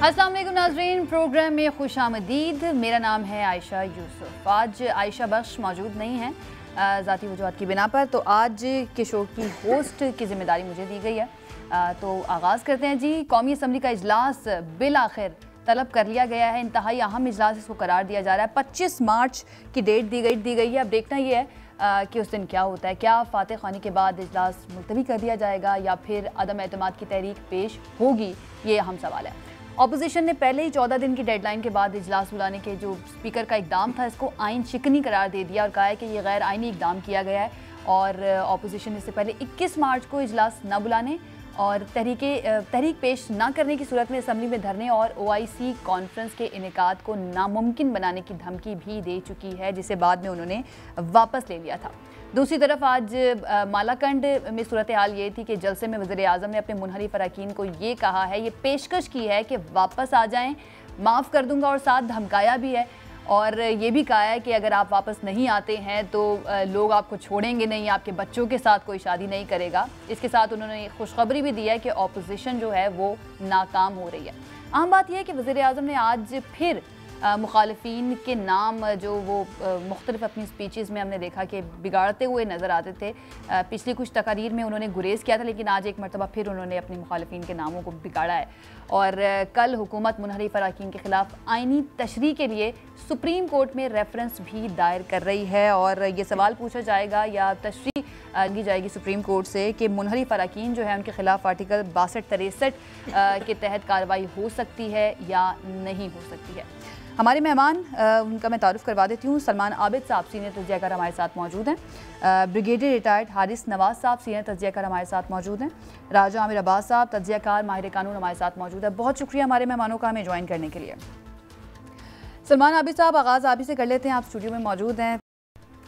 अस्सलाम वालेकुम नाज़रीन, प्रोग्राम में खुश आमदीद। मेरा नाम है आयशा यूसुफ। आज आयशा बख्श मौजूद नहीं है ज़ाती वजूहात की बिना पर, तो आज के शो की होस्ट की ज़िम्मेदारी मुझे दी गई है। तो आगाज़ करते हैं जी। कौमी असम्बली का इजलास बिल आखिर तलब कर लिया गया है। इंतहाई अहम इजलास इसको करार दिया जा रहा है। 25 मार्च की डेट दी गई है। अब देखना ये है कि उस दिन क्या होता है। क्या फातह ख़्वानी के बाद इजलास मुलतवी कर दिया जाएगा या फिर अदम एतमाद की तहरीक पेश होगी, ये अहम सवाल है। अपोजिशन ने पहले ही 14 दिन की डेडलाइन के बाद इजलास बुलाने के जो स्पीकर का इकदाम था, इसको आइन शिकनी करार दे दिया और कहा है कि ये गैर आइनी इकदाम किया गया है। और अपोजिशन इससे पहले 21 मार्च को इजलास न बुलाने और तहरीक पेश ना करने की सूरत में असम्बली में धरने और OIC कॉन्फ्रेंस के इनेकाद को नामुमकिन बनाने की धमकी भी दे चुकी है, जिसे बाद में उन्होंने वापस ले लिया था। दूसरी तरफ आज मालाकंड में सूरत हाल ये थी कि जलसे में वज़ीर आज़म ने अपने मुनहरिफ अरकान को ये कहा है, ये पेशकश की है कि वापस आ जाएं, माफ़ कर दूंगा, और साथ धमकाया भी है और ये भी कहा है कि अगर आप वापस नहीं आते हैं तो लोग आपको छोड़ेंगे नहीं, आपके बच्चों के साथ कोई शादी नहीं करेगा। इसके साथ उन्होंने खुशखबरी भी दी है कि अपोजिशन जो है वो नाकाम हो रही है। अहम बात यह है कि वज़ीर आज़म ने आज फिर मुखालिफिन के नाम जो वो मुख्तलिफ अपनी स्पीचेस में हमने देखा कि बिगाड़ते हुए नज़र आते थे। पिछली कुछ तकारीर में उन्होंने गुरेज़ किया था, लेकिन आज एक मरतबा फिर उन्होंने अपने मुखालिफिन के नामों को बिगाड़ा है। और कल हुकूमत मुनहरिफ अरकान के ख़िलाफ़ आइनी तशरीह के लिए सुप्रीम कोर्ट में रेफरेंस भी दायर कर रही है। और ये सवाल पूछा जाएगा या तशरीह की जाएगी सुप्रीम कोर्ट से कि मुनहरिफ अरकान जो है उनके ख़िलाफ़ आर्टिकल 62-63 के तहत कार्रवाई हो सकती है या नहीं हो सकती है। हमारे मेहमान, उनका मैं तारुफ़ करवा देती हूँ। सलमान आबिद साहब सीनियर तज्ज़ियाकार हमारे साथ मौजूद हैं। ब्रिगेडियर रिटायर्ड हारिस नवाज़ साहब सीनियर तज्ज़ियाकार हमारे साथ मौजूद हैं। राजा आमिर अब्बास साहब तज्ज़ियाकार माहिर कानून हमारे साथ मौजूद है। बहुत शुक्रिया हमारे मेहमानों का हमें ज्वाइन करने के लिए। सलमान आबिद साहब, आगाज़ आप ही से कर लेते हैं, आप स्टूडियो में मौजूद हैं।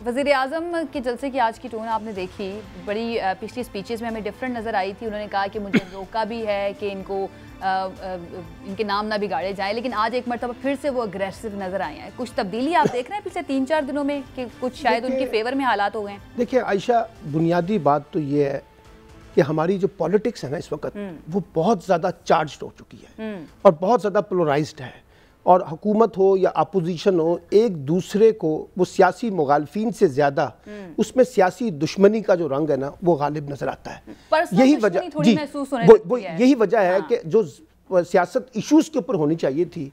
वज़ीर आज़म के जलसे की आज की टोन आपने देखी, बड़ी पिछली स्पीचेस में हमें डिफरेंट नज़र आई थी। उन्होंने कहा कि मुझे रोका भी है कि इनके नाम ना बिगाड़े जाएं, लेकिन आज एक मरतबा फिर से वो अग्रेसिव नज़र आए हैं। कुछ तब्दीली आप देख रहे हैं पिछले 3-4 दिनों में कि कुछ शायद उनके फेवर में हालात हो गए हैं? देखिए आयशा, बुनियादी बात तो ये है कि हमारी जो पॉलिटिक्स है ना इस वक्त, वो बहुत ज़्यादा चार्ज हो चुकी है और बहुत ज़्यादा पोलराइज्ड है। और हुकूमत हो या अपोजिशन हो, एक दूसरे को वो सियासी मुखालिफिन से ज़्यादा उसमें सियासी दुश्मनी का जो रंग है ना वो गालिब नजर आता है। यही वजह यही वजह है कि जो सियासत इश्यूज के ऊपर होनी चाहिए थी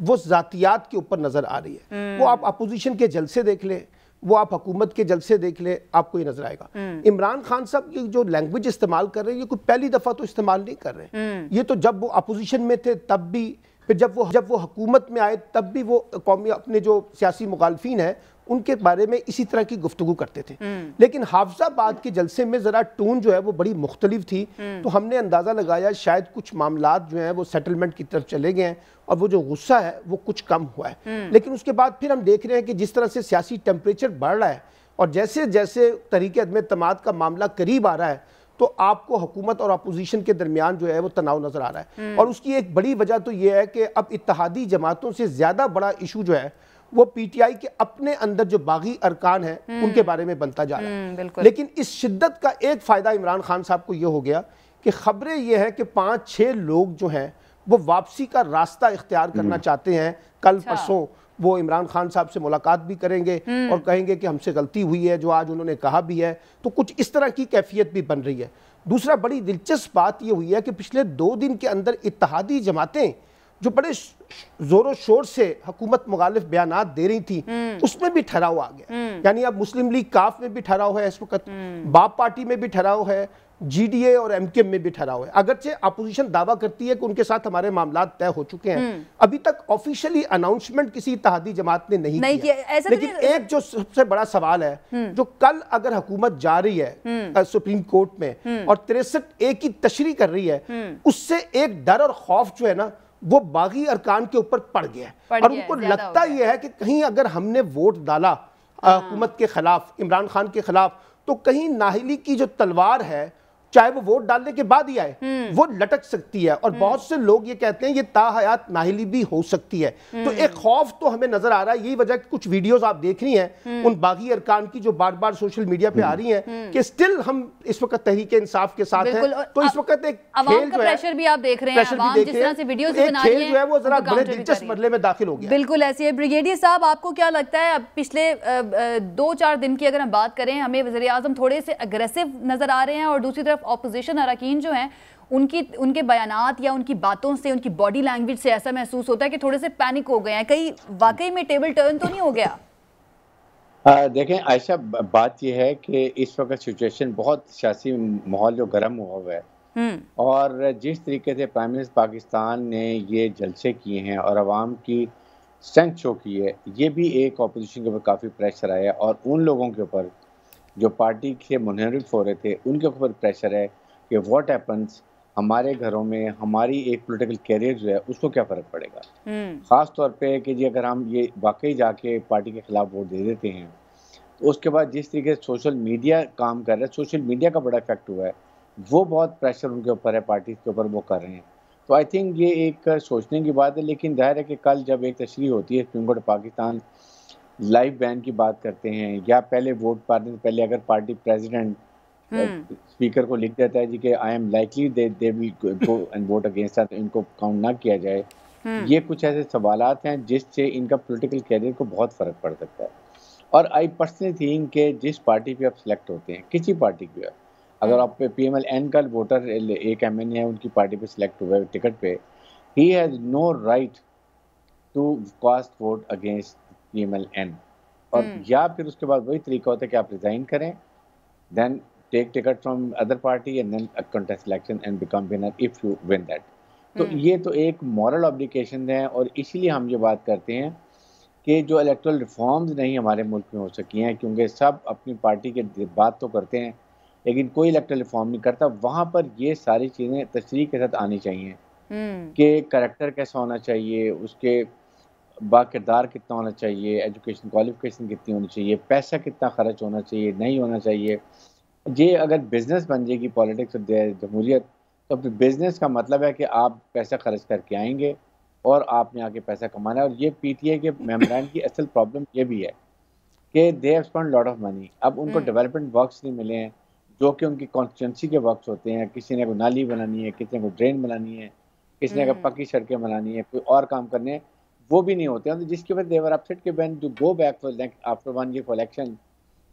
वो ज़ातियात के ऊपर नजर आ रही है। वो आप अपोजिशन के जलसे देख ले, वो आप हुकूमत के जलसे देख ले, आपको ये नजर आएगा। इमरान खान साहब की जो लैंग्वेज इस्तेमाल कर रहे हैं, ये कोई पहली दफा तो इस्तेमाल नहीं कर रहे। ये तो जब वो अपोजिशन में थे तब भी, फिर जब वो हुकूमत में आए तब भी वो कौमी अपने जो सियासी मुखालिफिन है उनके बारे में इसी तरह की गुफ्तगू करते थे। लेकिन हाफिजाबाद के जलसे में जरा टोन जो है वो बड़ी मुख्तलिफ थी, तो हमने अंदाजा लगाया शायद कुछ मामलात जो हैं वो सेटलमेंट की तरफ चले गए हैं और वो जो गुस्सा है वो कुछ कम हुआ है। लेकिन उसके बाद फिर हम देख रहे हैं कि जिस तरह से सियासी टेम्परेचर बढ़ रहा है और जैसे जैसे तरीके अदम एतमाद का मामला करीब आ रहा है तो आपको हुकूमत और अपोजिशन के दरमियान जो है वो तनाव नजर आ रहा है। और उसकी एक बड़ी वजह तो ये है कि अब इत्तेहादी जमातों से ज्यादा बड़ा इशू जो है वो PTI के अपने अंदर जो बागी अरकान है उनके बारे में बनता जा रहा है। लेकिन इस शिद्दत का एक फायदा इमरान खान साहब को ये हो गया कि खबरें ये हैं कि 5-6 लोग जो हैं वो वापसी का रास्ता इख्तियार करना चाहते हैं। कल परसों वो इमरान खान साहब से मुलाकात भी करेंगे और कहेंगे कि हमसे गलती हुई है, जो आज उन्होंने कहा भी है। तो कुछ इस तरह की कैफियत भी बन रही है। दूसरा बड़ी दिलचस्प बात यह हुई है कि पिछले 2 दिन के अंदर इत्तेहादी जमातें जो बड़े जोरों शोर से हुकूमत मुखालिफ बयानात दे रही थी उसमें भी ठहराव आ गया। यानी अब मुस्लिम लीग काफ में भी ठहराव है, इस वक्त बाप पार्टी में भी ठहराव है, GDA और MK में भी ठहराव है। अगरचे अपोजिशन दावा करती है कि उनके साथ हमारे मामलात तय हो चुके हैं, अभी तक ऑफिशियली अनाउंसमेंट किसी इत्तेहादी जमात ने नहीं किया। लेकिन एक जो सबसे बड़ा सवाल है, जो कल अगर हुकूमत जा रही है सुप्रीम कोर्ट में और 63A की तशरीह कर रही है, उससे एक डर और खौफ जो है ना वो बागी अरकान के ऊपर पड़ गया है। और उनको लगता यह है कि कहीं अगर हमने वोट डाला हुकूमत के खिलाफ, इमरान खान के खिलाफ, तो कहीं नाहिली की जो तलवार है चाहे वो वोट डालने के बाद ही आए, वो लटक सकती है। और बहुत से लोग ये कहते हैं ये ताहयात नाहिली भी हो सकती है। तो एक खौफ तो हमें नजर आ रहा है। यही वजह कुछ वीडियोस आप देख रही हैं उन बागी अरकान की जो बार बार सोशल मीडिया पे आ रही हैं कि स्टिल हम इस वक्त तहरीक इंसाफ के साथ हैं। तो इस वक्त एक खेल जो है, प्रेशर भी आप देख रहे हैं, जिस तरह से वीडियोस बना रही हैं, वो जरा बड़े दिलचस्प मरले में दाखिल हो गया। बिल्कुल ऐसी है। ब्रिगेडियर साहब, आपको क्या लगता है, अब पिछले 2-4 दिन की अगर हम बात करें, हमें वज़ीर आज़म थोड़े से अग्रेसिव नजर आ रहे हैं और दूसरी तरफ ऑपोजिशन अरकान जो हैं उनके बयानात या उनकी बातों से, उनकी बॉडी लैंग्वेज से ऐसा महसूस होता है कि थोड़े से पैनिक हो गए हैं। कहीं वाकई में टेबल टर्न तो नहीं हो गया? देखें आयशा, बात यह है कि इस वक्त सिचुएशन बहुत सियासी माहौल जो गर्म हुआ है और जिस तरीके से प्राइम मिनिस्टर पाकिस्तान ने ये जलसे किए हैं और आवाम की स्ट्रेंथ शो की है, ये भी एक अपोजिशन के ऊपर काफ़ी प्रेशर आया और उन लोगों के ऊपर जो पार्टी से मुनहरिफ हो रहे थे उनके ऊपर प्रेशर है कि व्हाट हैपन्स हमारे घरों में, हमारी एक पॉलिटिकल कैरियर जो है उसको क्या फ़र्क पड़ेगा। ख़ास तौर पे कि जी अगर हम ये वाकई जाके पार्टी के ख़िलाफ़ वोट दे देते हैं तो उसके बाद जिस तरीके से सोशल मीडिया काम कर रहा है, सोशल मीडिया का बड़ा इफेक्ट हुआ है, वो बहुत प्रेशर उनके ऊपर है, पार्टी के ऊपर वो कर रहे हैं। तो आई थिंक ये एक सोचने की बात है। लेकिन जाहिर है कि कल जब एक तशरीह होती है supreme court Pakistan live ban की बात करते हैं या पहले वोट पाने से पहले अगर पार्टी प्रेसिडेंट स्पीकर को लिख देता है जी कि I am likely they will go and vote against that, इनको काउंट ना किया जाए, ये कुछ ऐसे सवालात हैं जिससे इनका पॉलिटिकल कैरियर को बहुत फ़र्क पड़ सकता है। और आई पर्सनली थिंक कि जिस पार्टी पे आप सिलेक्ट होते हैं, किसी पार्टी पे, अगर आप PMLN का वोटर एक MNA है उनकी पार्टी पे सिलेक्ट हुआ है टिकट पे, he has no right to cast vote against PMLN। और या फिर उसके बाद वही तरीका होता है कि आप रिज़ाइन करें, then take ticket from other party and then contest election and become winner if you win that. तो ये तो एक मॉरल ऑब्लिगेशन है और इसीलिए हम ये बात करते हैं कि जो इलेक्टोरल रिफॉर्म्स नहीं हमारे मुल्क में हो सकी हैं, क्योंकि सब अपनी पार्टी के बात तो करते हैं लेकिन कोई इलेक्टोरल रिफॉर्म नहीं करता। वहाँ पर ये सारी चीज़ें तशरीह के साथ आनी चाहिए कि करैक्टर कैसा होना चाहिए, उसके बाकिरदार कितना होना चाहिए, एजुकेशन क्वालिफिकेशन कितनी होनी चाहिए, पैसा कितना खर्च होना चाहिए, नहीं होना चाहिए। ये अगर बिजनेस बन जाएगी पॉलिटिक्स और जमहूरियत, तो फिर बिजनेस का मतलब है कि आप पैसा खर्च करके आएंगे और आपने आके पैसा कमाना है। और ये PTA के मेंबरान की असल प्रॉब्लम ये भी है कि they have spent lot of money. अब उनको डेवलपमेंट वर्क्स नहीं मिले हैं जो कि उनकी कॉन्स्टिट्यूंसी के वर्क्स होते हैं। किसी ने को नाली बनानी है, किसी ने को ड्रेन बनानी है, किसी ने को पक्की सड़कें बनानी है, कोई और काम करने हैं, वो भी नहीं होते हैं। जिसकी वजह देवर अपसेट के ban to go back for after 1 year election,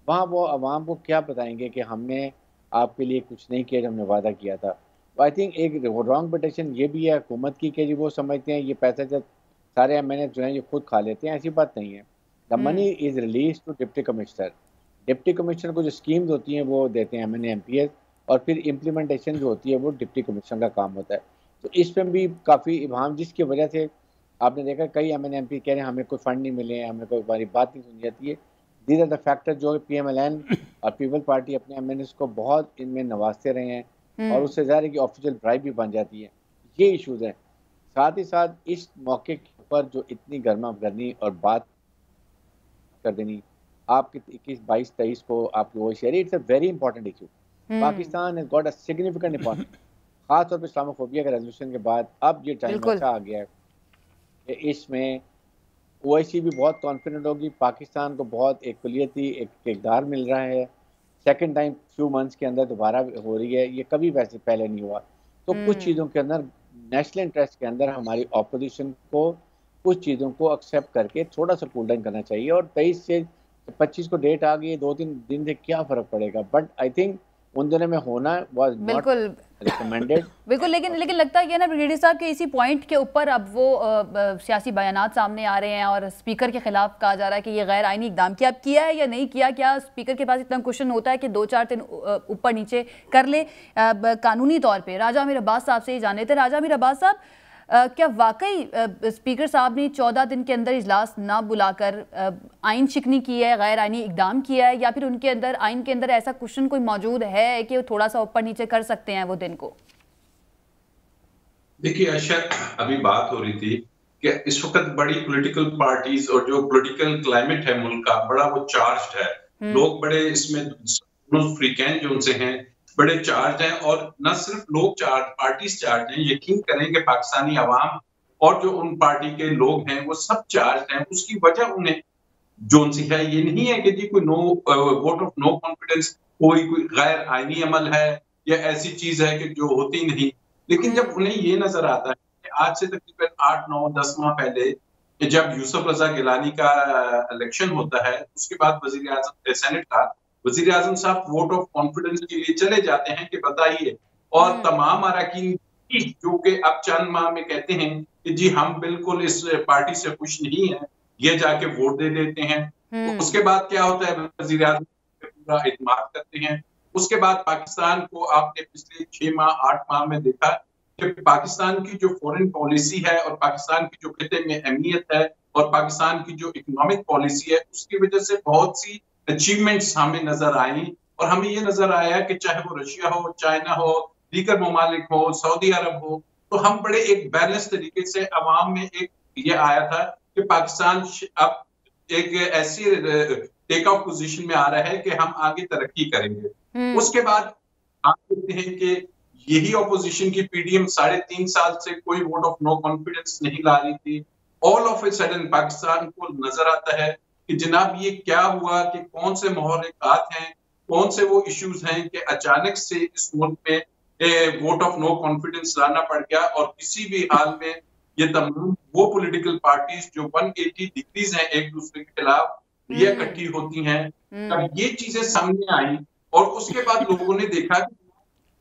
वहाँ वो आवाम को क्या बताएंगे कि हमने आपके लिए कुछ नहीं किया जो हमने वादा किया था। आई थिंक एक रॉन्ग पिटिशन ये भी है हुकूमत की कि वो समझते हैं ये पैसा जब सारे MNA जो हैं ये खुद खा लेते हैं। ऐसी बात नहीं है। The money is release to deputy commissioner. Deputy commissioner को जो स्कीम्स होती हैं वो देते हैं MNA MPS और फिर इम्प्लीमेंटेशन जो होती है वो डिप्टी कमिश्नर का काम होता है। तो इस पर भी काफ़ी इबाहम, जिसकी वजह से आपने देखा कई MNA MP कह रहे हैं हमें कोई फंड नहीं मिले हैं, हमें कोई हमारी बात नहीं सुनी जाती है। दीज आर द फैक्टर जो PMLN और पीपल पार्टी अपने MNAs को बहुत इनमें नवाजते रहे हैं और उससे ज़्यादा कि ऑफिशियल ड्राइव भी बन जाती है। ये इश्यूज़ हैं। साथ ही साथ इस मौके पर जो इतनी गर्मा गर्मी और बात कर देनी, आप 21, 22, 23 को आप वो share, it's a very important issue. Pakistan has got a significant important, खासतौर पर इस्लामोफोबिया के रेजोल्यूशन के बाद अब ये टाइम ऐसा आ गया है कि इसमें OIC भी बहुत कॉन्फिडेंट होगी। पाकिस्तान को बहुत एक कुलियती एक इक़्तिदार मिल रहा है। सेकंड टाइम फ्यू मंथ्स के अंदर दोबारा हो रही है, ये कभी वैसे पहले नहीं हुआ। तो कुछ चीज़ों के अंदर नेशनल इंटरेस्ट के अंदर हमारी ऑपोजिशन को कुछ चीज़ों को एक्सेप्ट करके थोड़ा सा कूल डाउन करना चाहिए। और 23 से 25 को डेट आ गई, 2-3 दिन से क्या फ़र्क पड़ेगा, बट आई थिंक उन दिनों में होना वाज नॉट रिकमेंडेड। बिल्कुल, लेकिन लगता है ना ब्रिगेडियर साहब के इसी पॉइंट के ऊपर अब वो सियासी बयानात सामने आ रहे हैं और स्पीकर के खिलाफ कहा जा रहा है कि ये गैर आईनी इकदाम किया है या नहीं किया। क्या स्पीकर के पास इतना क्वेश्चन होता है कि 2-4 दिन ऊपर नीचे कर ले कानूनी तौर पर? राजा अमीर अब्बास साहब से ही जान लेते। राजा अमीर अब्बास साहब, क्या वाकई स्पीकर साहब ने 14 दिन के अंदर इजलास ना बुलाकर आइन शिकनी की है, गैर आइनी इकदाम किया है, या फिर उनके अंदर आइन के अंदर ऐसा क्वेश्चन कोई मौजूद है कि वो थोड़ा सा ऊपर नीचे कर सकते हैं वो दिन को? देखिए आयशा, अभी बात हो रही थी कि इस वक्त बड़ी पॉलिटिकल पार्टीज और जो पॉलिटिकल क्लाइमेट है मुल्क का बड़ा वो चार्ज्ड है। लोग बड़े इसमें फ्रीक्वेंट जो उनसे हैं बड़े चार्ज हैं, और न सिर्फ लोग चार्ज, पार्टीज चार्ज हैं। यकीन करें कि पाकिस्तानी अवाम और जो उन पार्टी के लोग हैं वो सब चार्ज हैं। उसकी वजह उन्हें जोन सी है, ये नहीं है कि जी कोई वोट ऑफ नो कॉन्फिडेंस, कोई गैर आईनी अमल है या ऐसी चीज है कि जो होती नहीं। लेकिन जब उन्हें ये नजर आता है कि आज से तकरीबन 8, 9, 10 माह पहले जब यूसुफ रजा गिलानी का इलेक्शन होता है, उसके बाद वजीर आजम सेनेट का वजीर आजम साहब वोट ऑफ कॉन्फिडेंस के लिए चले जाते हैं कि बताइए, और तमाम अरकान जो कि अब चंद माह में कहते हैं कि जी हम बिल्कुल इस पार्टी से खुश नहीं है, ये जाके वोट दे देते हैं। उसके बाद क्या होता है, वजीर आजम पूरा इत्मीनान करते हैं। उसके बाद पाकिस्तान को आपने पिछले 6 माह 8 माह में देखा कि पाकिस्तान की जो फॉरेन पॉलिसी है और पाकिस्तान की जो खिते में अहमियत है और पाकिस्तान की जो इकोनॉमिक पॉलिसी है, उसकी वजह से बहुत सी अचीवमेंट्स हमें नजर आई। और हमें ये नजर आया कि चाहे वो रशिया हो, चाइना हो, दीगर ममालिक हो, सऊदी अरब हो, तो हम बड़े एक बैलेंस तरीके से अवाम में एक ये आया था कि पाकिस्तान अब एक ऐसी टेक ऑफ पोजीशन में आ रहा है कि हम आगे तरक्की करेंगे। उसके बाद आप देखते हैं कि यही ऑपोजिशन की पीडीएम 3.5 साल से कोई वोट ऑफ नो कॉन्फिडेंस नहीं ला रही थी। All of a sudden Pakistan को नजर आता है कि जनाब ये क्या हुआ, कि कौन से महर्रिकात हैं, कौन से वो इश्यूज हैं कि अचानक से इस मुल्क में वोट ऑफ नो कॉन्फिडेंस लाना पड़ गया। और किसी भी हाल में ये तमाम वो पॉलिटिकल पार्टीज जो 180 डिग्रीज हैं एक दूसरे के खिलाफ, ये इकट्ठी होती हैं। अब ये चीजें सामने आई और उसके बाद लोगों ने देखा कि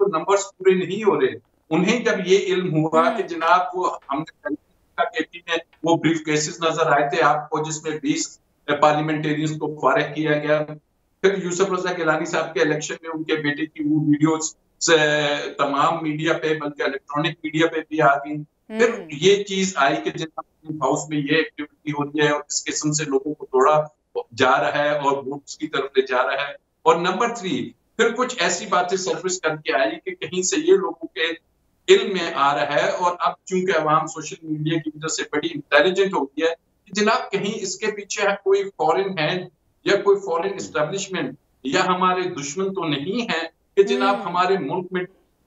तो नंबर्स पूरे नहीं हो रहे। उन्हें जब ये इल्म हुआ कि जनाब वो हमने में वो ब्रीफ केसेस नजर आए थे आपको, जिसमें 20 पार्लियामेंटेरियंस को फारिग किया गया। फिर यूसुफ रजा गिलानी साहब के इलेक्शन में उनके बेटे की वो वीडियोस तमाम मीडिया पे, बल्कि इलेक्ट्रॉनिक मीडिया पे भी आ गई। फिर ये चीज आई कि जनाब हाउस में ये एक्टिविटी हो रही है और इस किस्म से लोगों को तोड़ा जा रहा है और वोट्स की तरफ ले जा रहा है। और नंबर 3, फिर कुछ ऐसी बातें सर्विस करके आई कि कहीं से ये लोगों के इल्म में आ रहा है। और अब चूंकि अवाम सोशल मीडिया की वजह से बड़ी इंटेलिजेंट हो गई है कि जनाब कहीं इसके पीछे कोई फॉरेन हैंड या कोई फॉरेन एस्टेब्लिशमेंट या हमारे दुश्मन तो नहीं है कि जनाब हमारे मुल्क में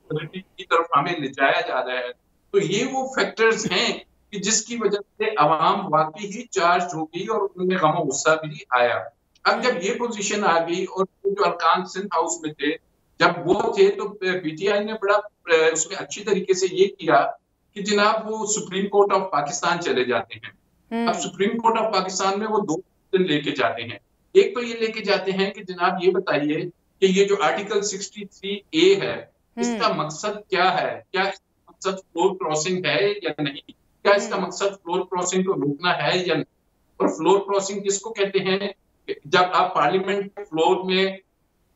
की तरफ हमें ले जाया जा रहा है। तो ये वो फैक्टर्स हैं कि जिसकी वजह से अवाम वाकई ही चार्ज हो गई और उनमें गम गुस्सा भी आया। अब जब ये पोजीशन आ गई और जो अरकान सिंध हाउस में थे, जब वो थे, तो पीटीआई ने बड़ा उसमें अच्छी तरीके से ये किया कि जनाब वो सुप्रीम कोर्ट ऑफ पाकिस्तान चले जाते हैं। अब सुप्रीम कोर्ट ऑफ पाकिस्तान में वो 2 दिन लेके जाते हैं। एक तो ये लेके जाते हैं कि जनाब ये बताइए कि ये जो आर्टिकल 63A है, इसका मकसद क्या है? क्या इसका मकसद फ्लोर क्रॉसिंग है या नहीं? क्या इसका मकसद फ्लोर क्रॉसिंग को रोकना है या नहीं? और फ्लोर क्रॉसिंग किसको कहते हैं? जब आप पार्लियामेंट फ्लोर में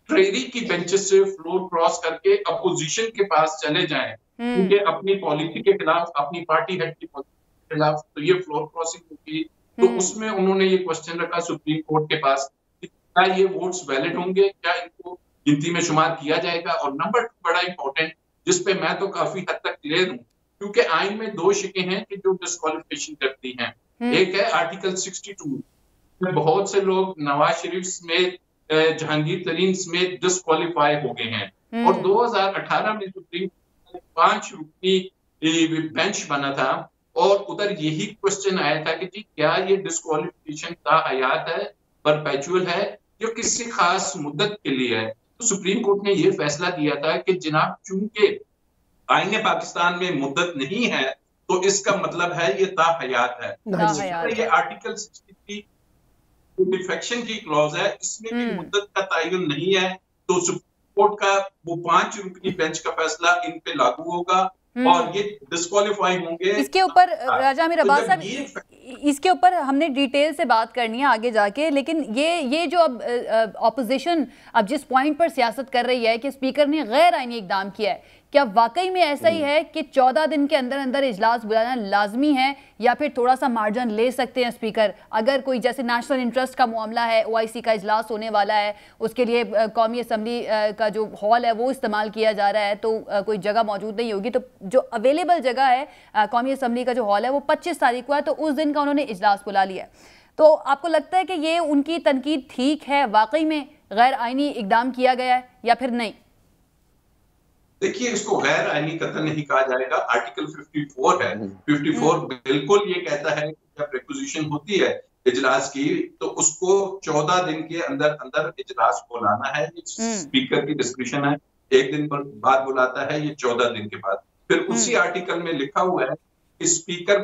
ट्रेरी की बेंचेस से फ्लोर क्रॉस करके अपोजिशन के पास चले जाएं, क्योंकि अपनी पॉलिसी के खिलाफ, अपनी पार्टी हेड की पॉलिसी के खिलाफ, तो ये फ्लोर क्रॉसिंग होगी। तो उसमें उन्होंने ये क्वेश्चन रखा सुप्रीम कोर्ट के पास कि क्या ये वोट्स वैलिड होंगे, क्या इनको गिनती में शुमार किया जाएगा। और नंबर 2 बड़ा इंपॉर्टेंट, जिसपे मैं तो काफी हद तक क्लियर हूँ, क्योंकि आइन में 2 शिकें हैं कि जो डिस्क्वालिफिकेशन करती हैं। एक है आर्टिकल 62, बहुत से लोग नवाज शरीफ समेत, जहांगीर तरीन समेत डिस्क्वालीफाई हो गए हैं। और 2018 में सुप्रीम 5 रुकनी बेंच बना था और उधर यही क्वेश्चन आया था कि जी क्या ये डिस्क्वालिफिकेशन ताहयात है, परपेचुअल है, जो किसी खास मुद्दत के लिए है। तो सुप्रीम कोर्ट ने ये फैसला दिया था कि जनाब चूंकि आईने पाकिस्तान में मुद्दत नहीं है, तो इसका मतलब है ये ताहयात है। ये आर्टिकल 63 डिफेक्शन की क्लॉज है, इसमें भी मुद्दत का तयन नहीं है। तो सुप्रीम कोर्ट का वो 5 रुकनी बेंच का फैसला इन पे लागू होगा और ये डिस्क्वालीफाई होंगे। इसके ऊपर राजा मीर अब्बास साहब, इसके ऊपर हमने डिटेल से बात करनी है आगे जाके, लेकिन ये जो अब ऑपोजिशन अब जिस पॉइंट पर सियासत कर रही है कि स्पीकर ने गैर आईनी इकदाम किया है, क्या वाकई में ऐसा ही है कि 14 दिन के अंदर अंदर इजलास बुलाना लाजमी है, या फिर थोड़ा सा मार्जिन ले सकते हैं स्पीकर? अगर कोई जैसे नेशनल इंटरेस्ट का मामला है, OIC का इजलास होने वाला है, उसके लिए कौमी असम्बली का जो हॉल है वो इस्तेमाल किया जा रहा है, तो कोई जगह मौजूद नहीं होगी, तो जो अवेलेबल जगह है कौमी असम्बली का जो हॉल है वो 25 तारीख को है, तो उस दिन का उन्होंने इजलास बुला लिया। तो आपको लगता है कि ये उनकी तनकीद ठीक है, वाकई में गैर आईनी इकदाम किया गया है या फिर नहीं? देखिए, इसको गैर आईनी कत्ल नहीं कहा जाएगा। आर्टिकल 54 है, 54 बिल्कुल ये कहता है कि जब रिक्विजिशन होती है इजलास की तो उसको 14 दिन के अंदर अंदर इजलास को लाना है। स्पीकर की डिस्क्रिप्शन है, एक दिन पर बाद बुलाता है, ये 14 दिन के बाद। फिर उसी आर्टिकल में लिखा हुआ है कि स्पीकर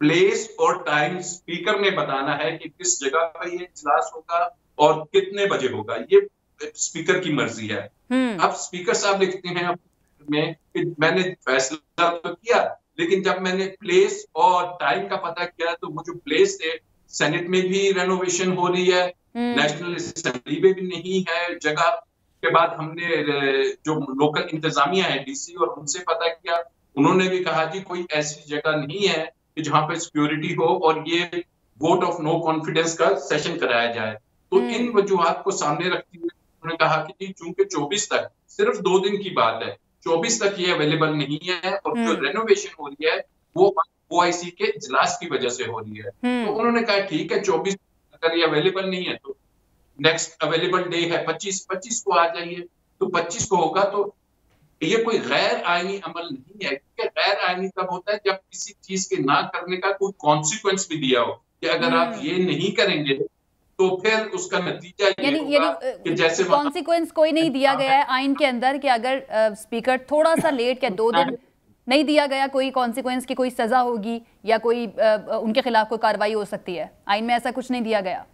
प्लेस और टाइम स्पीकर ने बताना है कि किस जगह पर ये इजलास होगा और कितने बजे होगा, ये स्पीकर की मर्जी है। अब स्पीकर साहब लिखते हैं में कि मैंने फैसला तो किया, लेकिन जब मैंने प्लेस और टाइम का पता किया तो वो जो प्लेस है, सेनेट में भी रेनोवेशन हो रही है, नेशनल असेंबली में भी नहीं है जगह। के बाद हमने जो लोकल इंतजामिया है डीसी और उनसे पता किया, उन्होंने भी कहा जी कोई ऐसी जगह नहीं है कि जहां पे सिक्योरिटी हो और ये वोट ऑफ नो कॉन्फिडेंस का सेशन कराया जाए। तो इन वजूहात को सामने रखते हुए उन्होंने कहा कि चूंकि 24 तक, सिर्फ 2 दिन की बात है, 24 तक ये अवेलेबल नहीं है और जो रेनोवेशन हो रही है वो ओआईसी के इजलास की वजह से हो रही है। तो उन्होंने कहा ठीक है, 24 अगर ये अवेलेबल नहीं है तो नेक्स्ट अवेलेबल डे है 25 को आ जाइए। तो 25 को होगा। तो ये कोई गैर आईनी अमल नहीं है, क्योंकि गैर आईनी तब होता है जब किसी चीज के ना करने का कोई कॉन्सिक्वेंस भी दिया हो कि अगर आप ये नहीं करेंगे तो फिर उसका नतीजा ये होगा कि जैसे कॉन्सिक्वेंस कोई नहीं दिया गया है आइन के अंदर कि अगर स्पीकर थोड़ा सा लेट क्या 2 दिन नहीं दिया गया, कोई कॉन्सिक्वेंस की कोई सजा होगी या कोई उनके खिलाफ कोई कार्रवाई हो सकती है। आइन में ऐसा कुछ नहीं दिया गया,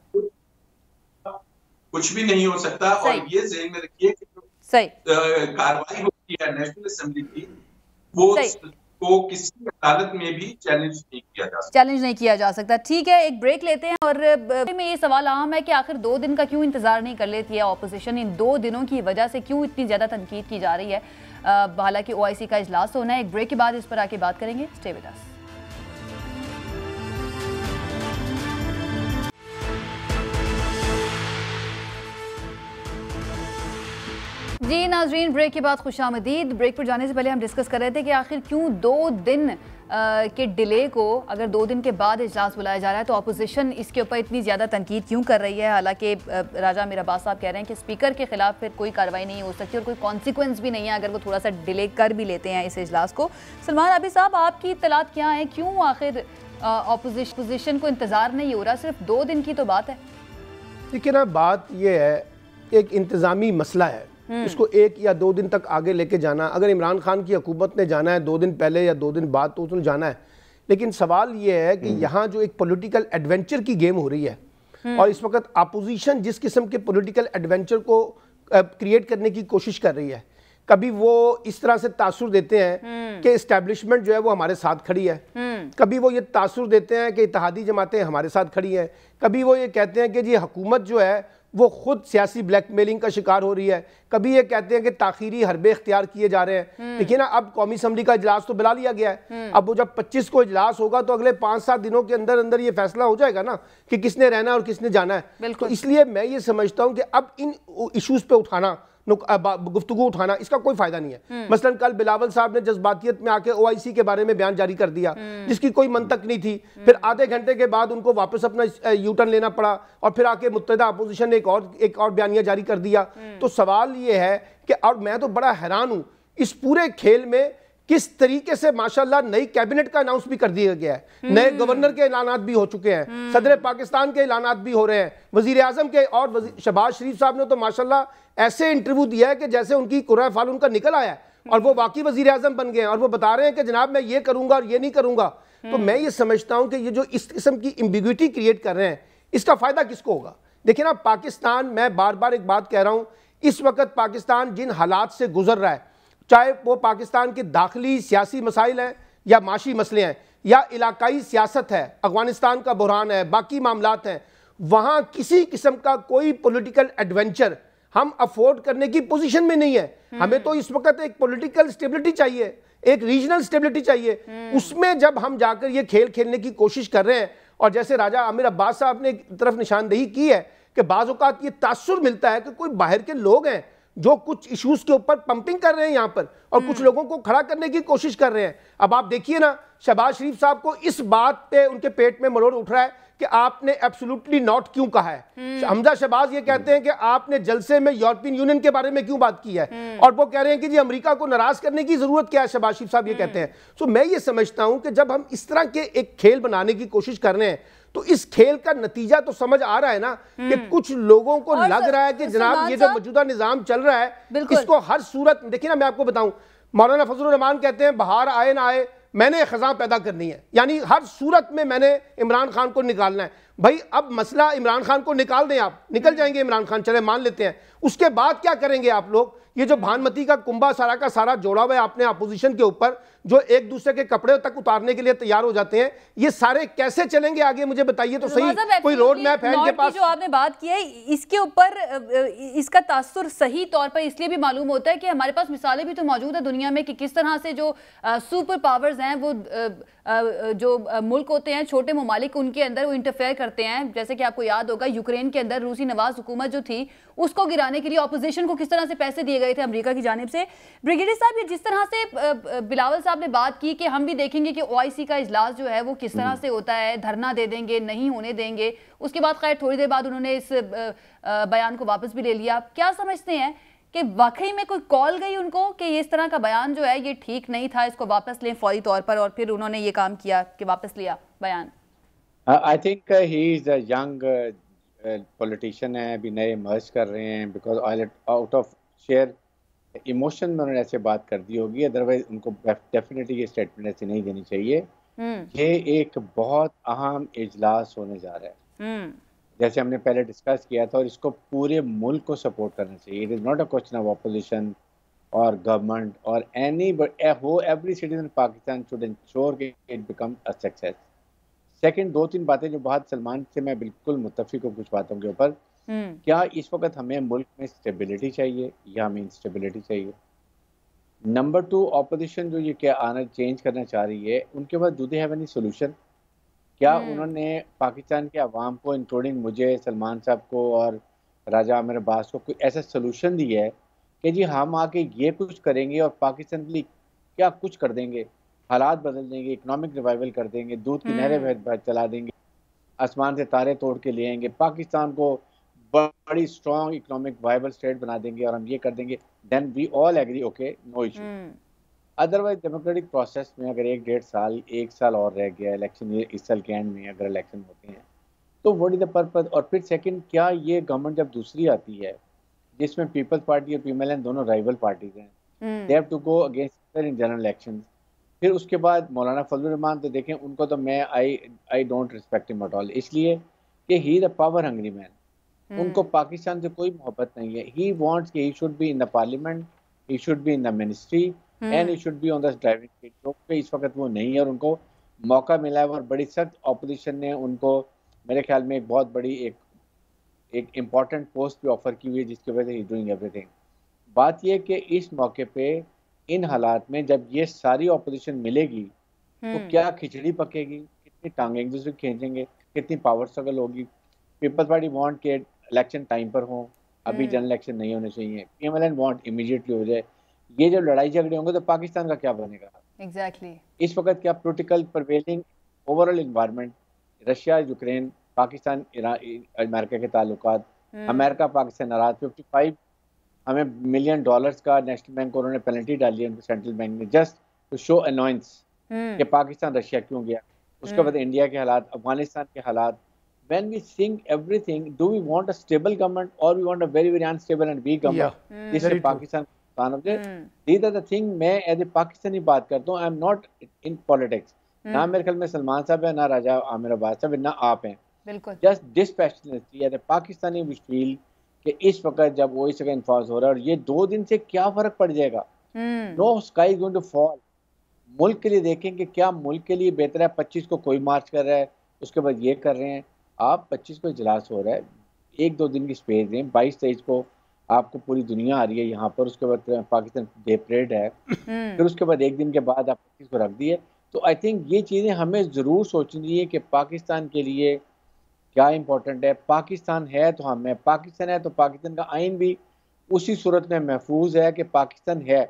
कुछ भी नहीं हो सकता। और ये ज़हन में रखिए कि सही कार्रवाई होती है नेशनल असेंबली की, वो को किसी अदालत में भी चैलेंज नहीं किया जा सकता। ठीक है, एक ब्रेक लेते हैं। और में ये सवाल आम है कि आखिर 2 दिन का क्यों इंतजार नहीं कर लेती है ऑपोजिशन, इन 2 दिनों की वजह से क्यों इतनी ज्यादा तनकीद की जा रही है। हालांकि ओआईसी का इजलास होना है। एक ब्रेक के बाद इस पर आके बात करेंगे। Stay with us. जी नाजरीन, ब्रेक के बाद खुशामदीद। ब्रेक पर जाने से पहले हम डिस्कस कर रहे थे कि आखिर क्यों 2 दिन के डिले को, अगर 2 दिन के बाद इजलास बुलाया जा रहा है तो अपोजिशन इसके ऊपर इतनी ज़्यादा तनकीद क्यों कर रही है। हालांकि राजा मीर अब्बास साहब कह रहे हैं कि स्पीकर के खिलाफ फिर कोई कार्रवाई नहीं हो सकती और कोई कॉन्सिक्वेंस भी नहीं है अगर वो थोड़ा सा डिले कर भी लेते हैं इस इजलास को। सलमान अबी साहब, आपकी इत्तलात क्या है, क्यों आखिर अपोजिशन को इंतज़ार नहीं हो रहा? सिर्फ 2 दिन की तो बात है। देखिए ना, बात यह है, एक इंतज़ामी मसला है, इसको 1 या 2 दिन तक आगे लेके जाना। अगर इमरान खान की हुकूमत ने जाना है 2 दिन पहले या 2 दिन बाद तो उसने जाना है, लेकिन सवाल ये है कि यहाँ जो एक पॉलिटिकल एडवेंचर की गेम हो रही है और इस वक्त अपोजिशन जिस किस्म के पॉलिटिकल एडवेंचर को क्रिएट करने की कोशिश कर रही है, कभी वो इस तरह से तासुर देते हैं कि इस्टेब्लिशमेंट जो है वो हमारे साथ खड़ी है, कभी वो ये तासुर देते हैं कि इत्तेहादी जमातें हमारे साथ खड़ी हैं, कभी वो ये कहते हैं कि जी हुकूमत जो है वो खुद सियासी ब्लैकमेलिंग का शिकार हो रही है, कभी ये कहते हैं कि ताखीरी हरबे इख्तियार किए जा रहे हैं। देखिए ना, अब कौमी असम्बली का इजलास तो बुला लिया गया है, अब वो जब 25 को इजलास होगा तो अगले 5-7 दिनों के अंदर अंदर ये फैसला हो जाएगा ना कि किसने रहना और किसने जाना है। तो इसलिए मैं ये समझता हूँ कि अब इन इशूज़ पे उठाना, गुफ्तगू उठाना, इसका कोई फायदा नहीं है। मसलन कल बिलावल साहब ने जज्बातियत में आके ओआईसी के बारे में बयान जारी कर दिया जिसकी कोई मंतक नहीं थी, फिर आधे घंटे के बाद उनको वापस अपना यू टर्न लेना पड़ा और फिर आके मुत्तहिदा अपोजिशन ने एक और बयानिया जारी कर दिया। तो सवाल ये है कि, और मैं तो बड़ा हैरान हूं इस पूरे खेल में किस तरीके से माशाल्लाह नई कैबिनेट का अनाउंस भी कर दिया गया है, नए गवर्नर के ऐलानात भी हो चुके हैं, सदर पाकिस्तान के ऐलानात भी हो रहे हैं, वजीर आजम के, और शहबाज शरीफ साहब ने तो माशाल्लाह ऐसे इंटरव्यू दिया है कि जैसे उनकी कुर्रा फाल उनका निकल आया है और वो वाकई वजीर आजम बन गए हैं और वो बता रहे हैं कि जनाब मैं ये करूंगा और ये नहीं करूंगा। तो मैं ये समझता हूं कि ये जो इस किस्म की एम्बिग्युइटी क्रिएट कर रहे हैं, इसका फायदा किसको होगा? देखिए ना, पाकिस्तान, मैं बार बार एक बात कह रहा हूं, इस वक्त पाकिस्तान जिन हालात से गुजर रहा है, चाहे वो पाकिस्तान के दाखिली सियासी मसाइल हैं या माशी मसले हैं या इलाकाई सियासत है, अफगानिस्तान का बुरहान है, बाकी मामलात हैं, वहाँ किसी किस्म का कोई पॉलिटिकल एडवेंचर हम अफोर्ड करने की पोजीशन में नहीं है। हमें तो इस वक्त एक पॉलिटिकल स्टेबिलिटी चाहिए, एक रीजनल स्टेबिलिटी चाहिए। उसमें जब हम जाकर ये खेल खेलने की कोशिश कर रहे हैं, और जैसे राजा आमिर अब्बास साहब ने एक तरफ निशानदेही की है कि बाज़ औक़ात ये तासुर मिलता है कि कोई बाहर के लोग हैं जो कुछ इश्यूज के ऊपर पंपिंग कर रहे हैं यहाँ पर और कुछ लोगों को खड़ा करने की कोशिश कर रहे हैं। अब आप देखिए ना, शहबाज शरीफ साहब को इस बात पे उनके पेट में मरोड़ उठ रहा है कि आपने एब्सोल्युटली नॉट क्यों कहा है। हमजा शहबाज ये कहते हैं कि आपने जलसे में यूरोपियन यूनियन के बारे में क्यों बात की है, और वो कह रहे हैं कि जी अमेरिका को नाराज करने की जरूरत क्या है, शहबाज शरीफ साहब ये कहते हैं। सो मैं ये समझता हूं कि जब हम इस तरह के एक खेल बनाने की कोशिश कर रहे हैं तो इस खेल का नतीजा तो समझ आ रहा है ना कि कुछ लोगों को लग रहा है कि जनाब ये जो मौजूदा निजाम चल रहा है इसको हर सूरत, देखिए ना मैं आपको बताऊं, मौलाना फजलुर रहमान कहते हैं बाहर आए ना आए मैंने खजा पैदा करनी है, यानी हर सूरत में मैंने इमरान खान को निकालना है। भाई अब मसला इमरान खान को निकाल दें, आप निकल जाएंगे इमरान खान, चले मान लेते हैं, उसके बाद क्या करेंगे आप लोग? ये जो भानुमति का कुंभा सारा का सारा जोड़ा हुआ है आपने अपोजिशन के ऊपर, जो एक दूसरे के कपड़े तक उतारने के लिए तैयार हो जाते हैं, ये सारे कैसे चलेंगे आगे मुझे बताइए तो सही। कोई रोड मैप है इनके पास? जो आपने बात की है इसके ऊपर, इसका तासुर सही तौर पर इसलिए भी मालूम होता है कि हमारे पास मिसालें भी तो मौजूद है दुनिया में कि किस तरह से जो सुपर पावर्स हैं वो जो मुल्क होते हैं, छोटे ममालिक, उनके अंदर वो इंटरफेयर करते हैं। जैसे कि आपको याद होगा यूक्रेन के अंदर रूसी नवाज हुकूमत जो थी उसको गिराने के लिए ऑपोजिशन को किस तरह से पैसे दिए गए थे अमेरिका की जानिब से। ब्रिगेडियर साहब, ये जिस तरह से बिलावल साहब ने बात की कि हम भी देखेंगे कि ओआईसी का इजलास जो है वो किस तरह से होता है, धरना दे देंगे, नहीं होने देंगे, उसके बाद खैर थोड़ी देर बाद उन्होंने इस बयान को वापस भी ले लिया। क्या समझते हैं कि वाकई में कोई कॉल गई उनको कि इस तरह का बयान जो है ये ठीक नहीं था, इसको वापस लें फौरी तौर पर, और फिर उन्होंने ये काम किया कि वापस लिया बयान? I think he is a young politician है, अभी नए मर्ज कर रहे हैं, because out of share emotion में उन्होंने ऐसे बात कर दी होगी, अदरवाइज उनको डेफिनेटली ये स्टेटमेंट ऐसे नहीं देनी चाहिए। ये एक बहुत अहम इजलास होने जा रहा है, जैसे हमने पहले डिस्कस किया था, और इसको पूरे मुल्क को सपोर्ट करना चाहिए। It is not a question of opposition और गवर्नमेंट और any every citizen Pakistan should ensure कि it become a success. Second, दो तीन बातें जो बहुत सलमान से मैं बिल्कुल मुत्तफिक हूँ कुछ बातों के ऊपर। क्या इस वक्त हमें मुल्क में स्टेबिलिटी चाहिए या हमें इंस्टेबिलिटी चाहिए? नंबर टू, अपोजिशन जो ये क्या आना चेंज करना चाह रही है, उनके पास do they have any solution? क्या उन्होंने पाकिस्तान के अवाम को, इंक्लूडिंग मुझे, सलमान साहब को और राजा आमिर अब्बास को, कोई ऐसा सोल्यूशन दिया है कि जी हम आके ये कुछ करेंगे और पाकिस्तान के लिए क्या कुछ कर देंगे, हालात बदल देंगे, इकोनॉमिक रिवाइवल कर देंगे, दूध की नहरें चला देंगे, आसमान से तारे तोड़ के ले आएंगे, पाकिस्तान को बड़ी स्ट्रॉन्ग इकोनॉमिक वाइबल स्टेट बना देंगे और हम ये कर देंगे, then we all agree, okay, no issue. Otherwise democratic process में अगर एक साल और रह गया इलेक्शन, ये इस साल के एंड में अगर इलेक्शन होते हैं तो व्हाट इज द पर्पस? और फिर सेकंड, क्या ये गवर्नमेंट जब दूसरी आती है जिसमें पीपल्स पार्टी और पीएमएलएन दोनों राइवल पार्टीज हैं, they have to go against in general elections, फिर उसके बाद मौलाना फजलुर रहमान, तो देखें उनको तो मैं I don't respect him at all, इसलिए कि he is a power hungry man. उनको पाकिस्तान से कोई मोहब्बत नहीं है। ही वांट्स कि he should be in the parliament, he should be in the ministry and he should be on the driving seat, जो कि इस वक्त वो नहीं है और उनको मौका मिला है और बड़ी सख्त ऑपोजिशन ने उनको मेरे ख्याल में एक बहुत बड़ी एक इम्पॉर्टेंट पोस्ट भी ऑफर की हुई है, जिसकी वजह से ही डूइंग एवरीथिंग। बात यह कि इस मौके पे इन हालात में जब ये सारी ऑपोजिशन मिलेगी तो क्या खिचड़ी पकेगी, कितनी टांगे एक दूसरे खींचेंगे, कितनी पावर स्ट्रगल होगी। पीपल्स पार्टी वांट के इलेक्शन टाइम पर हो, अभी जनरल इलेक्शन नहीं होने चाहिए, पीएमएलएन वांट इमीडिएटली हो जाए। ये जब लड़ाई झगड़े होंगे तो पाकिस्तान का क्या बनेगा? एग्जैक्टली इस वक्त क्या political prevailing overall environment, Russia, Ukraine, Pakistan, America के ताल्लुकात, अमेरिका पाकिस्तान नाराज, 55 हमें $million का नेशनल बैंक को उन्होंने पेनल्टी डाली है उनके सेंट्रल बैंक ने, जस्ट टू शो अनोयंस कि पाकिस्तान रशिया क्यों गया। उसके बाद इंडिया के हालात, अफगानिस्तान के हालात। When we think everything, do we want a stable government or we want a very very unstable and weak government? जिससे Pakistan These are the thing मैं एज ए पाकिस्तानी बात करता हूँ। I am not in politics. ना मेरे ख्याल में सलमान साहब है, ना राजा आमिर अब्बास साहब है, ना आप हैं। Just dispassionately as a Pakistani we feel कि इस वक्त जब वो इस जगह इन्फॉर्स हो रहा है और ये 2 दिन से क्या फर्क पड़ जाएगा। No sky is going to fall. मुल्क के लिए देखें कि क्या मुल्क के लिए बेहतर है 25 को कोई मार्च कर रहा है, उसके बाद ये कर रहे हैं। आप 25 को इजलास हो रहा है, 1-2 दिन की स्पेस दें। 22-23 को आपको पूरी दुनिया आ रही है यहाँ पर, उसके बाद पाकिस्तान डे परेड है, फिर उसके बाद 1 दिन के बाद आप 25 को रख दिए। तो आई थिंक ये चीज़ें हमें ज़रूर सोचनी चाहिए कि पाकिस्तान के लिए क्या इम्पोर्टेंट है। पाकिस्तान है तो हम है, पाकिस्तान है तो पाकिस्तान का आइन भी उसी सूरत में महफूज है कि पाकिस्तान है।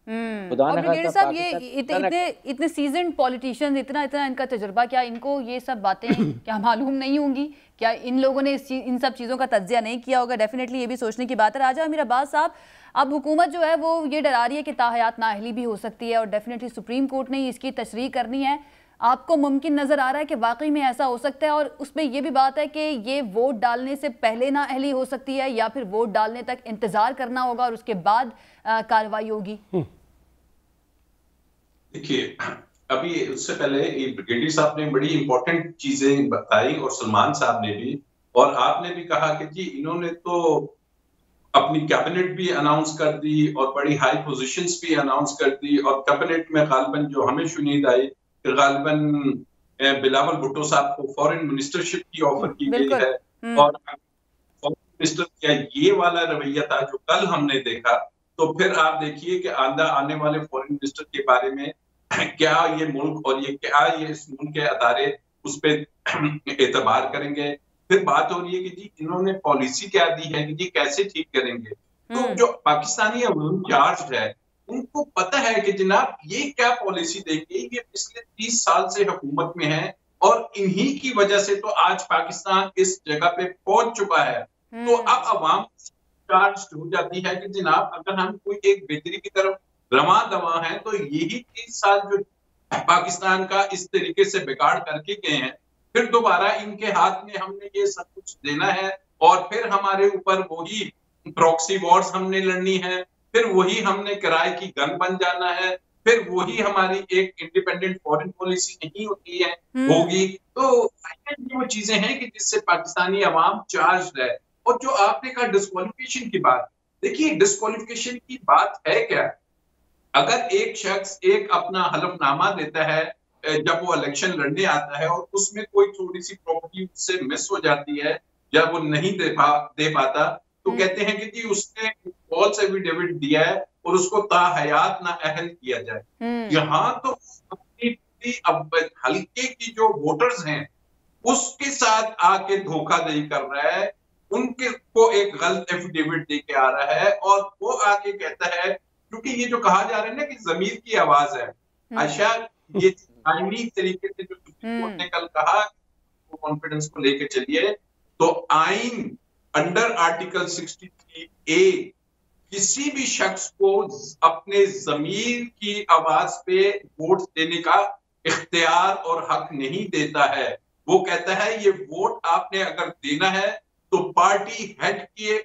खुदा और न ब्रिगेडियर खास्ता साहब, ये इतने सीजन्ड पॉलिटिशियंस, इतना इनका तजुर्बा, क्या इनको ये सब बातें क्या मालूम नहीं होंगी? क्या इन लोगों ने इन सब चीज़ों का तज्जिया नहीं किया होगा? डेफिनेटली ये भी सोचने की बात है। राजा अमीर अब्बास साहब, अब हुकूमत जो है वो ये डरा रही है कि ताहयात नाअहली भी हो सकती है और डेफिनेटली सुप्रीम कोर्ट ने इसकी तशरीह करनी है। आपको मुमकिन नज़र आ रहा है कि वाकई में ऐसा हो सकता है? और उसमें यह भी बात है कि ये वोट डालने से पहले नाअहली हो सकती है या फिर वोट डालने तक इंतज़ार करना होगा और उसके बाद कार्रवाई होगी? देखिए, अभी उससे पहले ब्रिगेडियर साहब ने बड़ी इंपॉर्टेंट चीजें बताई और सलमान साहब ने भी, और आपने भी कहा कि जी इन्होंने तो अपनी कैबिनेट भी अनाउंस कर दी और बड़ी हाई पोजीशंस भी अनाउंस कर दी, और कैबिनेट में गालिबन जो हमें शुनीद आई कि गालिबन बिलावल भुट्टो साहब को फॉरेन मिनिस्टरशिप की ऑफर की गई है, और फॉरेन मिनिस्टर का ये वाला रवैया था जो कल हमने देखा। तो फिर आप देखिए कि आने वाले फॉरेन मिनिस्टर के बारे में क्या ये मुल्क और इस मुल्क के अदारे उस पर एतबार करेंगे। फिर बात हो रही है कि जी इन्होंने पॉलिसी क्या दी है कि जी कैसे ठीक करेंगे। तो जो पाकिस्तानी अवाम चार्ज है उनको पता है कि जनाब ये क्या पॉलिसी देंगे, ये पिछले 30 साल से हुकूमत में है और इन्हीं की वजह से तो आज पाकिस्तान इस जगह पे पहुंच चुका है। तो अब अवाम चार्ज हो जाती है कि जनाब अगर हम कोई एक बेहतरी की तरफ रवां दवा है तो यही 30 साल जो पाकिस्तान का इस तरीके से बिगाड़ करके गए हैं, फिर दोबारा इनके हाथ में हमने ये सब कुछ देना है और फिर हमारे ऊपर वही प्रॉक्सी वॉर्स हमने लड़नी है, फिर वही हमने किराए की गन बन जाना है, फिर वही हमारी एक इंडिपेंडेंट फॉरेन पॉलिसी नहीं होती है होगी। तो वो चीजें हैं कि जिससे पाकिस्तानी अवाम चार्ज है। और जो आपने कहा डिस्क्वालिफिकेशन की बात, देखिए डिस्क्वालिफिकेशन की बात है क्या? अगर एक शख्स एक अपना हलफनामा देता है जब वो इलेक्शन लड़ने आता है और उसमें कोई थोड़ी सी प्रॉपर्टी उससे मिस हो जाती है या वो नहीं दे पाता, तो कहते हैं कि जी उसने फॉल्स एफिडेविट दिया है और उसको ताहयात नाअहल किया जाए। यहाँ तो अपनी हल्के की जो वोटर्स हैं उसके साथ आके धोखाधड़ी कर रहा है, उनके को एक गलत एफिडेविट दे के आ रहा है और वो आके कहता है, क्योंकि ये जो कहा जा रहा है ना कि जमीर की आवाज है, आयशा ये आईनी तरीके से जो सुप्रीम कोर्ट ने कल कहा कॉन्फिडेंस को लेकर चलिए, तो आइन अंडर आर्टिकल 63A किसी भी शख्स को अपने जमीर की आवाज पे वोट देने का इख्तियार और हक नहीं देता है। वो कहता है ये वोट आपने अगर देना है तो पार्टी हेड के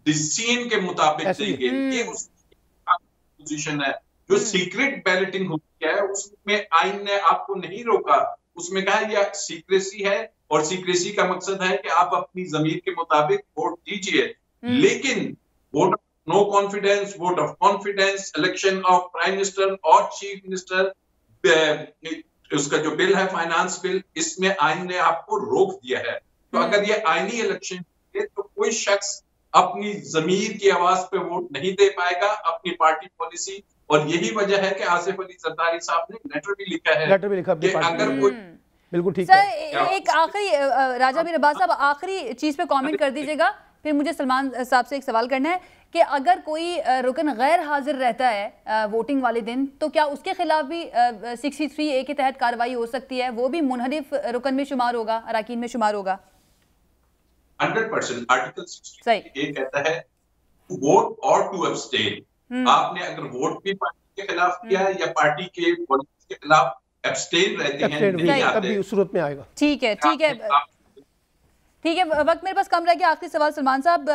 डिसीजन के मुताबिक देंगे। ये उसकी पोजीशन है। जो सीक्रेट बैलेटिंग होती है उसमें आइन ने आपको नहीं रोका, उसमें कहा यह सीक्रेसी है और सीक्रेसी का मकसद है कि आप अपनी जमीर के मुताबिक वोट दीजिए। लेकिन vote no confidence, vote of confidence, election of prime minister और चीफ मिनिस्टर, उसका जो बिल है फाइनेंस बिल, इसमें आइन ने आपको रोक दिया है। तो अगर ये आईनी इलेक्शन है तो कोई शख्स अपनी जमीर की आवाज पे वोट नहीं दे पाएगा, अपनी पार्टी पॉलिसी। और यही वजह है कि आसिफ अली जरदारी साहब ने लेटर भी लिखा है कि अगर कोई बिल्कुल ठीक है। एक आखिरी राजा अमीर अब्बास साहब आखिरी चीज पे कमेंट कर दीजिएगा, फिर मुझे सलमान साहब से एक सवाल करना है कि अगर कोई रुकन गैर हाजिर रहता है वोटिंग वाले दिन तो क्या उसके खिलाफ भी 63A के तहत कार्रवाई हो सकती है? वो भी मुनहरिफ रुकन में शुमार होगा, अराकीन में शुमार होगा? 100% आर्टिकल 63A कहता है वोट और टू एब्सटेन। आपने अगर वोट भी पार्टी के खिलाफ किया है या पार्टी के पॉलिसी के खिलाफ एब्सटेन रहते हैं, नहीं आते, उस सूरत में आएगा। ठीक है, ठीक है, ठीक है। वक्त मेरे पास कम रह गया। आखिरी सवाल सलमान साहब,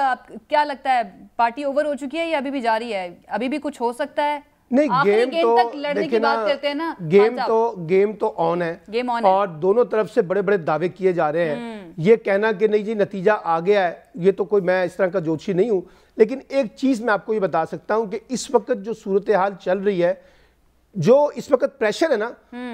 क्या लगता है पार्टी ओवर हो चुकी है या अभी भी जारी है? अभी भी कुछ हो सकता है? नहीं, गेम तो तक लड़ने की बात करते हैं ना, गेम तो ऑन है, गेम ऑन है और दोनों तरफ से बड़े बड़े दावे किए जा रहे हैं। ये कहना कि नहीं जी नतीजा आ गया है, ये तो कोई, मैं इस तरह का जोशी नहीं हूं। लेकिन एक चीज मैं आपको ये बता सकता हूं कि इस वक्त जो सूरत हाल चल रही है, जो इस वक्त प्रेशर है ना,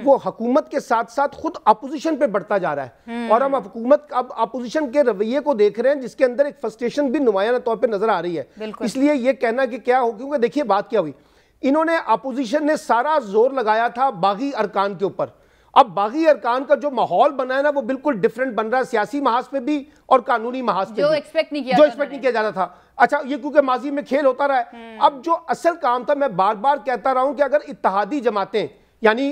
वो हुकूमत के साथ साथ खुद अपोजिशन पे बढ़ता जा रहा है। और हम हुकूमत अब अपोजिशन के रवैये को देख रहे हैं जिसके अंदर एक फ्रस्ट्रेशन भी नुमायाना तौर पे नजर आ रही है। इसलिए ये कहना कि क्या हो, क्योंकि देखिए बात क्या हुई, इन्होंने अपोजिशन ने सारा जोर लगाया था बागी अरकान के ऊपर। अब बागी अरकान का जो माहौल बना है ना, वो बिल्कुल डिफरेंट बन रहा है, सियासी महाज पे भी और कानूनी महाज पे भी, जो एक्सपेक्ट नहीं किया जा रहा था। अच्छा ये क्योंकि माजी में खेल होता रहा है। अब जो असल काम था, मैं बार बार कहता रहा हूं कि अगर इत्तेहादी जमातें यानी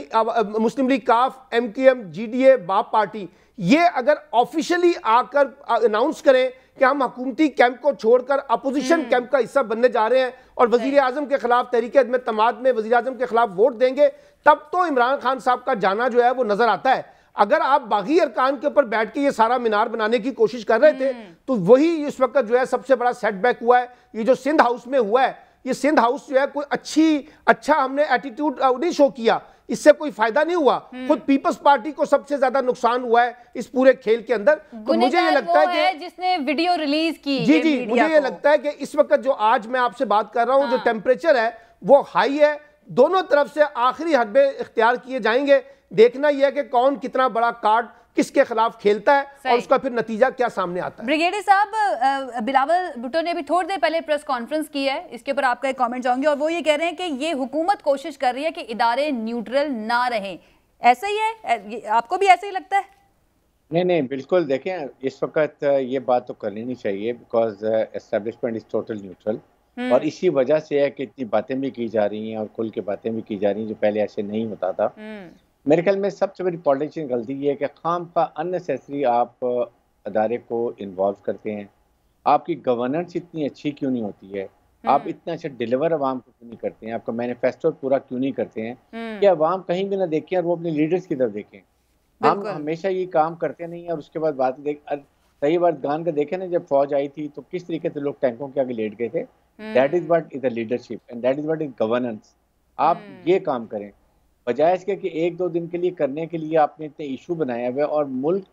मुस्लिम लीग, काफ, MKM, GDA, बाप पार्टी, ये अगर ऑफिशियली आकर अनाउंस करें कि हम हुकूमती कैंप को छोड़कर अपोजिशन कैंप का हिस्सा बनने जा रहे हैं और वजीर आजम के खिलाफ तहरीक अदम तमाद में वजीर आजम के खिलाफ वोट देंगे, तब तो इमरान खान साहब का जाना जो है वो नजर आता है। अगर आप बागी अरकान के ऊपर बैठ के ये सारा मीनार बनाने की कोशिश कर रहे थे तो वही इस वक्त जो है सबसे बड़ा सेटबैक हुआ है। ये जो सिंध हाउस में हुआ है, ये सिंध हाउस जो है कोई अच्छा हमने एटीट्यूड नहीं शो किया, इससे कोई फायदा नहीं हुआ। खुद पीपल्स पार्टी को सबसे ज्यादा नुकसान हुआ है इस पूरे खेल के अंदर। तो मुझे ये लगता है कि जिसने वीडियो रिलीज की, जी मुझे ये लगता है कि इस वक्त जो आज मैं आपसे बात कर रहा हूं, जो टेम्परेचर है वो हाई है, दोनों तरफ से आखिरी हदबे इख्तियार किए जाएंगे। देखना यह है कि कौन कितना बड़ा कार्ड किसके खिलाफ खेलता है और उसका फिर नतीजा क्या सामने आता है। ब्रिगेडियर साहब, बिलावल भुट्टो ने भी थोड़ी देर पहले प्रेस कॉन्फ्रेंस की है, इसके ऊपर आपका एक कमेंट चाहूंगी, और वो ये कह रहे हैं कि ये हुकूमत कोशिश कर रही है कि इदारे न्यूट्रल ना रहें। ऐसा ही है? आपको भी ऐसा ही लगता है? नहीं, बिल्कुल। देखें, इस वक्त ये बात तो करनी नहीं चाहिए, because establishment is total neutral, और इसी वजह से है कि इतनी बातें भी की जा रही हैं और खुल के बातें भी की जा रही हैं, जो पहले ऐसे नहीं होता था। मेरे ख्याल में सबसे बड़ी पॉलिटिशियन गलती ये है कि खाम का अननेसेसरी आप अदारे को इन्वॉल्व करते हैं। आपकी गवर्नेंस इतनी अच्छी क्यों नहीं होती है? आप इतना अच्छा डिलीवर अवाम को क्यों नहीं करते हैं? आपका मैनिफेस्टो पूरा क्यों नहीं करते हैं कि अवाम कहीं भी ना देखें और वो अपने लीडर्स की तरफ देखें? हम हमेशा ये काम करते नहीं है और उसके बाद बात सही बात गान का देखें ना, जब फौज आई थी तो किस तरीके से लोग टैंकों के आगे लेट गए थे। That is what is the leadership and that is what is governance. आप ये काम करें बजाय इसके कि 1-2 दिन के लिए करने के लिए आपने इतने इशू बनाया हुआ है, और मुल्क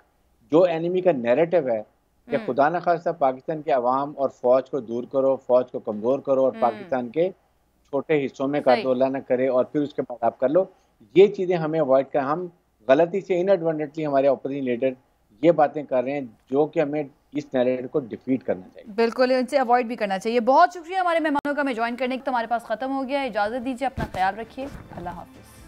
जो एनिमी का नैरेटिव है कि खुदा न खास्ता पाकिस्तान के अवाम और फौज को दूर करो, फौज को कमज़ोर करो और पाकिस्तान के छोटे हिस्सों में काटो, अल्लाह न करे, और फिर उसके बाद आप कर लो, ये चीज़ें हमें अवॉइड कर, हम गलती से इनएडवर्टेंटली हमारे ऑपोजिशन लीडर ये बातें कर रहे हैं जो कि हमें इस नैरेटिव को डिफीट करना चाहिए। बिल्कुल, इनसे अवॉइड भी करना चाहिए। बहुत शुक्रिया हमारे मेहमानों का हमें ज्वाइन करने की। तो हमारे पास खत्म हो गया है, इजाज़त दीजिए, अपना ख्याल रखिए, अल्लाह हाफिज़।